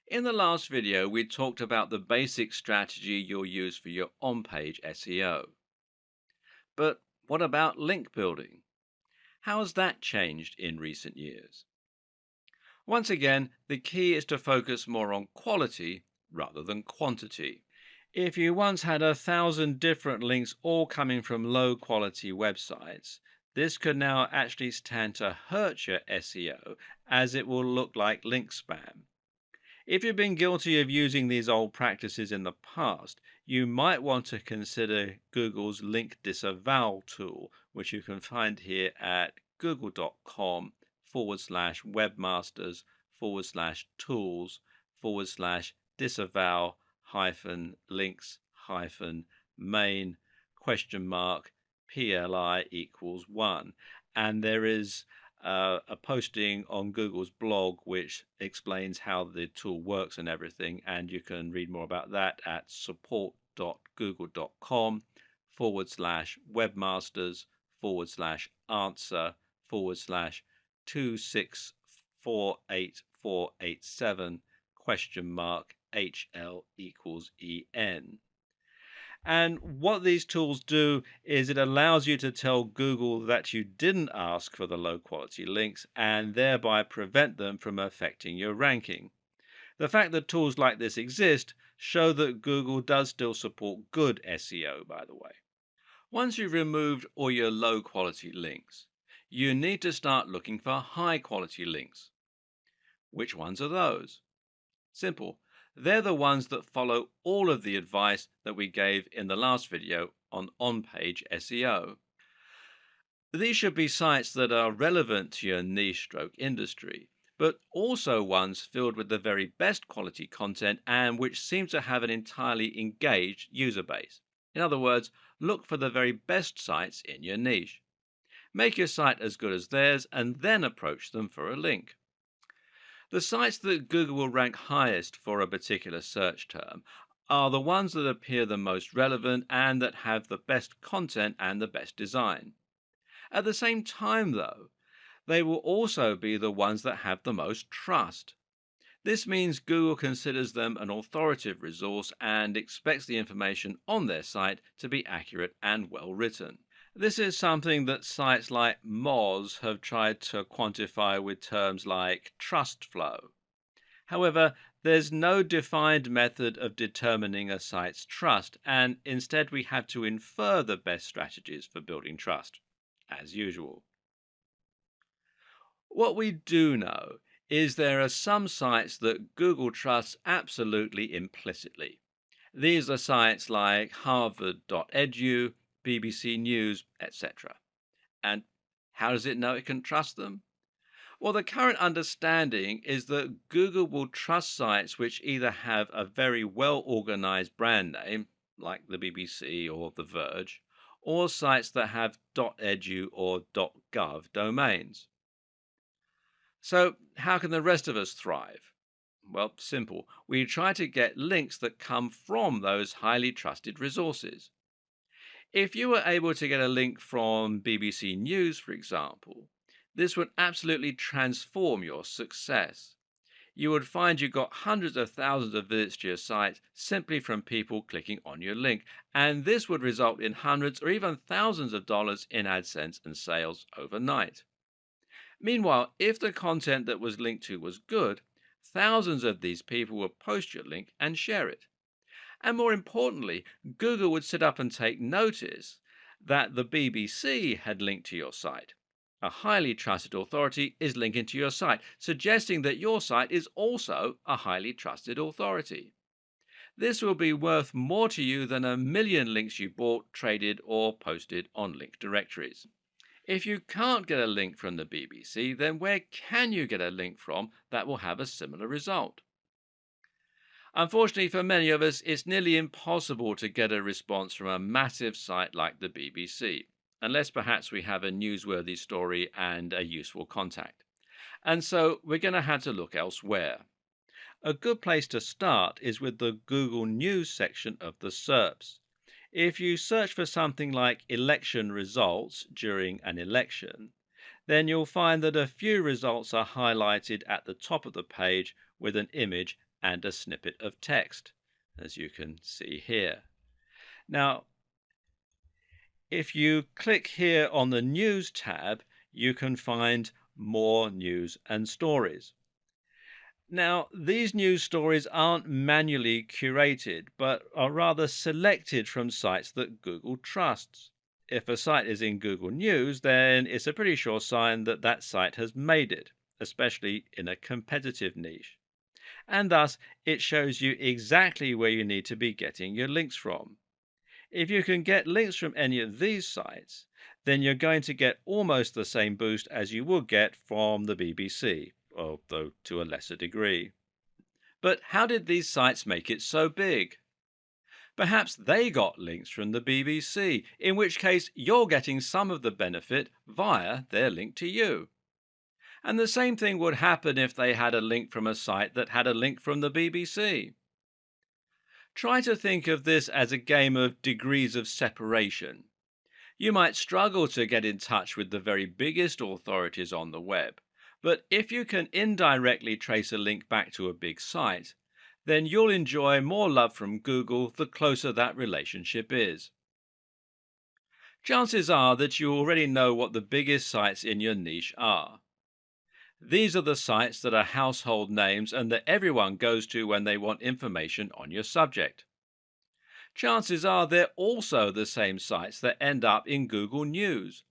In the last video, we talked about the basic strategy you'll use for your on-page SEO. But what about link building? How has that changed in recent years? Once again, the key is to focus more on quality rather than quantity. If you once had 1,000 different links all coming from low quality websites, this could now actually stand to hurt your SEO as it will look like link spam. If you've been guilty of using these old practices in the past, you might want to consider Google's link disavow tool, which you can find here at google.com/webmasters /tools disavow links main PLI equals 1. And there is a posting on Google's blog which explains how the tool works and everything, and you can read more about that at support.google.com /webmasters answer /2648487 HL equals EN. And what these tools do is it allows you to tell Google that you didn't ask for the low quality links and thereby prevent them from affecting your ranking. The fact that tools like this exist show that Google does still support good SEO, by the way. Once you've removed all your low quality links, you need to start looking for high quality links. Which ones are those? Simple. They're the ones that follow all of the advice that we gave in the last video on on-page SEO. These should be sites that are relevant to your niche stroke industry, but also ones filled with the very best quality content and which seem to have an entirely engaged user base. In other words, look for the very best sites in your niche. Make your site as good as theirs and then approach them for a link. The sites that Google will rank highest for a particular search term are the ones that appear the most relevant and that have the best content and the best design. At the same time, though, they will also be the ones that have the most trust. This means Google considers them an authoritative resource and expects the information on their site to be accurate and well written. This is something that sites like Moz have tried to quantify with terms like trust flow. However, there's no defined method of determining a site's trust, and instead we have to infer the best strategies for building trust, as usual. What we do know is there are some sites that Google trusts absolutely implicitly. These are sites like harvard.edu, BBC News, etc. And how does it know it can trust them? Well, the current understanding is that Google will trust sites which either have a very well organized brand name, like the BBC or The Verge, or sites that have .edu or .gov domains. So, how can the rest of us thrive? Well, simple. We try to get links that come from those highly trusted resources. If you were able to get a link from BBC News, for example, this would absolutely transform your success. You would find you got hundreds of thousands of visits to your site simply from people clicking on your link, and this would result in hundreds or even thousands of dollars in AdSense and sales overnight. Meanwhile, if the content that was linked to was good, thousands of these people would post your link and share it. And more importantly, Google would sit up and take notice that the BBC had linked to your site. A highly trusted authority is linking to your site, suggesting that your site is also a highly trusted authority. This will be worth more to you than a million links you bought, traded, or posted on link directories. If you can't get a link from the BBC, then where can you get a link from that will have a similar result? Unfortunately for many of us, it's nearly impossible to get a response from a massive site like the BBC, unless perhaps we have a newsworthy story and a useful contact. And so we're going to have to look elsewhere. A good place to start is with the Google News section of the SERPs. If you search for something like election results during an election, then you'll find that a few results are highlighted at the top of the page with an image and a snippet of text, as you can see here. Now, if you click here on the News tab, you can find more news and stories. Now, these news stories aren't manually curated, but are rather selected from sites that Google trusts. If a site is in Google News, then it's a pretty sure sign that that site has made it, especially in a competitive niche. And thus, it shows you exactly where you need to be getting your links from. If you can get links from any of these sites, then you're going to get almost the same boost as you would get from the BBC, although to a lesser degree. But how did these sites make it so big? Perhaps they got links from the BBC, in which case you're getting some of the benefit via their link to you. And the same thing would happen if they had a link from a site that had a link from the BBC. Try to think of this as a game of degrees of separation. You might struggle to get in touch with the very biggest authorities on the web, but if you can indirectly trace a link back to a big site, then you'll enjoy more love from Google the closer that relationship is. Chances are that you already know what the biggest sites in your niche are. These are the sites that are household names and that everyone goes to when they want information on your subject. Chances are they're also the same sites that end up in Google News.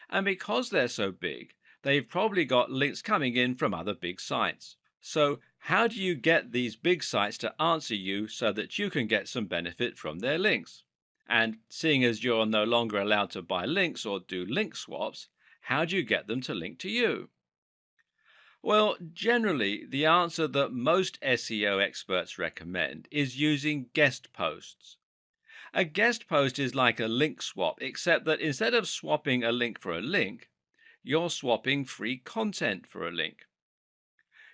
And because they're so big, they've probably got links coming in from other big sites. So, how do you get these big sites to answer you so that you can get some benefit from their links? And seeing as you're no longer allowed to buy links or do link swaps, how do you get them to link to you? Well, generally, the answer that most SEO experts recommend is using guest posts. A guest post is like a link swap, except that instead of swapping a link for a link, you're swapping free content for a link.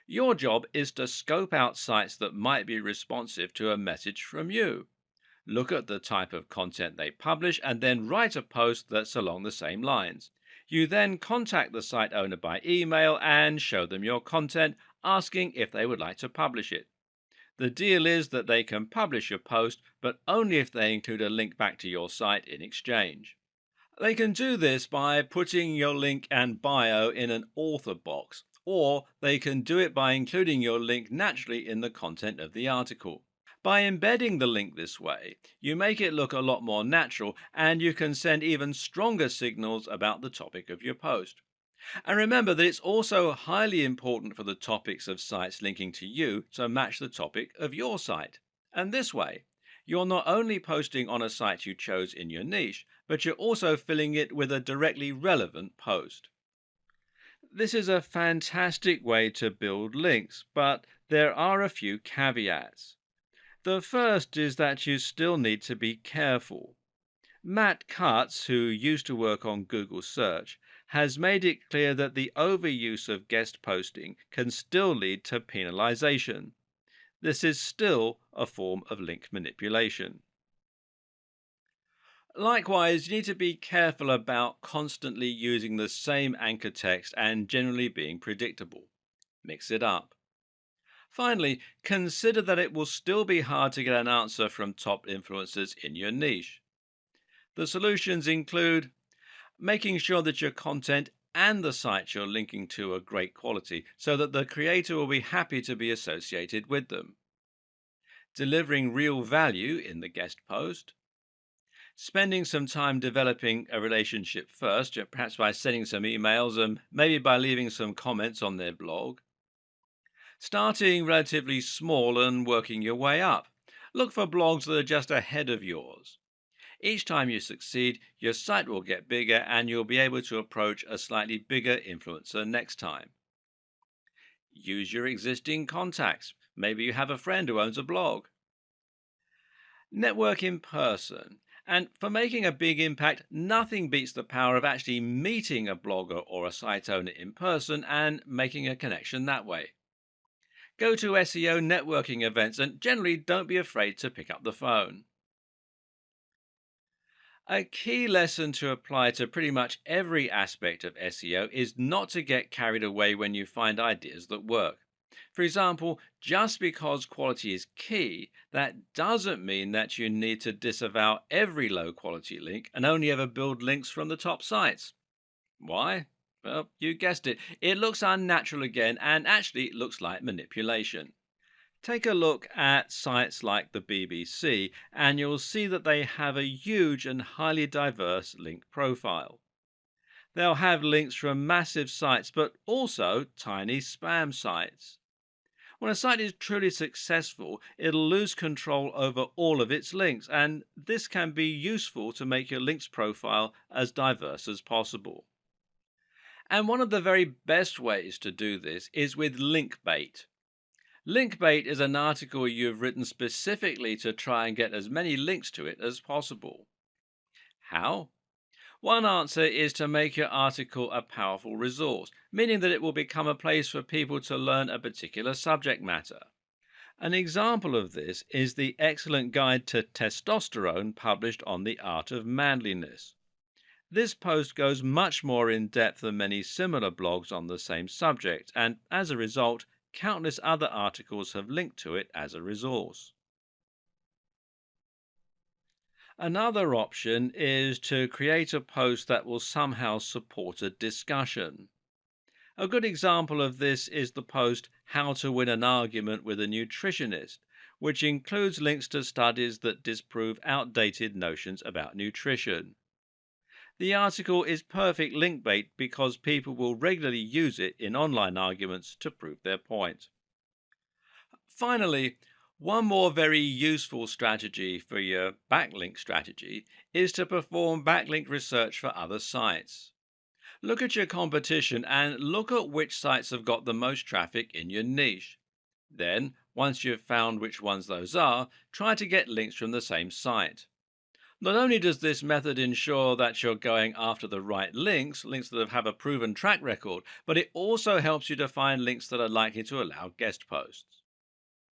Your job is to scope out sites that might be responsive to a message from you. Look at the type of content they publish and then write a post that's along the same lines. You then contact the site owner by email and show them your content, asking if they would like to publish it. The deal is that they can publish your post, but only if they include a link back to your site in exchange. They can do this by putting your link and bio in an author box, or they can do it by including your link naturally in the content of the article. By embedding the link this way, you make it look a lot more natural and you can send even stronger signals about the topic of your post. And remember that it's also highly important for the topics of sites linking to you to match the topic of your site. And this way, you're not only posting on a site you chose in your niche, but you're also filling it with a directly relevant post. This is a fantastic way to build links, but there are a few caveats. The first is that you still need to be careful. Matt Cutts, who used to work on Google Search, has made it clear that the overuse of guest posting can still lead to penalization. This is still a form of link manipulation. Likewise, you need to be careful about constantly using the same anchor text and generally being predictable. Mix it up. Finally, consider that it will still be hard to get an answer from top influencers in your niche. The solutions include making sure that your content and the site you're linking to are great quality so that the creator will be happy to be associated with them. Delivering real value in the guest post. Spending some time developing a relationship first, perhaps by sending some emails and maybe by leaving some comments on their blog. Starting relatively small and working your way up. Look for blogs that are just ahead of yours. Each time you succeed, your site will get bigger and you'll be able to approach a slightly bigger influencer next time. Use your existing contacts. Maybe you have a friend who owns a blog. Network in person. And for making a big impact, nothing beats the power of actually meeting a blogger or a site owner in person and making a connection that way. Go to SEO networking events and generally don't be afraid to pick up the phone. A key lesson to apply to pretty much every aspect of SEO is not to get carried away when you find ideas that work. For example, just because quality is key, that doesn't mean that you need to disavow every low quality link and only ever build links from the top sites. Why? Well, you guessed it. It looks unnatural again, and actually it looks like manipulation. Take a look at sites like the BBC, and you'll see that they have a huge and highly diverse link profile. They'll have links from massive sites, but also tiny spam sites. When a site is truly successful, it'll lose control over all of its links, and this can be useful to make your links profile as diverse as possible. And one of the very best ways to do this is with link bait. Link bait is an article you've written specifically to try and get as many links to it as possible. How? One answer is to make your article a powerful resource, meaning that it will become a place for people to learn a particular subject matter. An example of this is the excellent guide to testosterone published on the art of manliness. This post goes much more in depth than many similar blogs on the same subject, and as a result, countless other articles have linked to it as a resource. Another option is to create a post that will somehow support a discussion. A good example of this is the post How to Win an Argument with a Nutritionist, which includes links to studies that disprove outdated notions about nutrition. The article is perfect link bait because people will regularly use it in online arguments to prove their point. Finally, one more very useful strategy for your backlink strategy is to perform backlink research for other sites. Look at your competition and look at which sites have got the most traffic in your niche. Then, once you've found which ones those are, try to get links from the same site. Not only does this method ensure that you're going after the right links that have a proven track record, but it also helps you to find links that are likely to allow guest posts.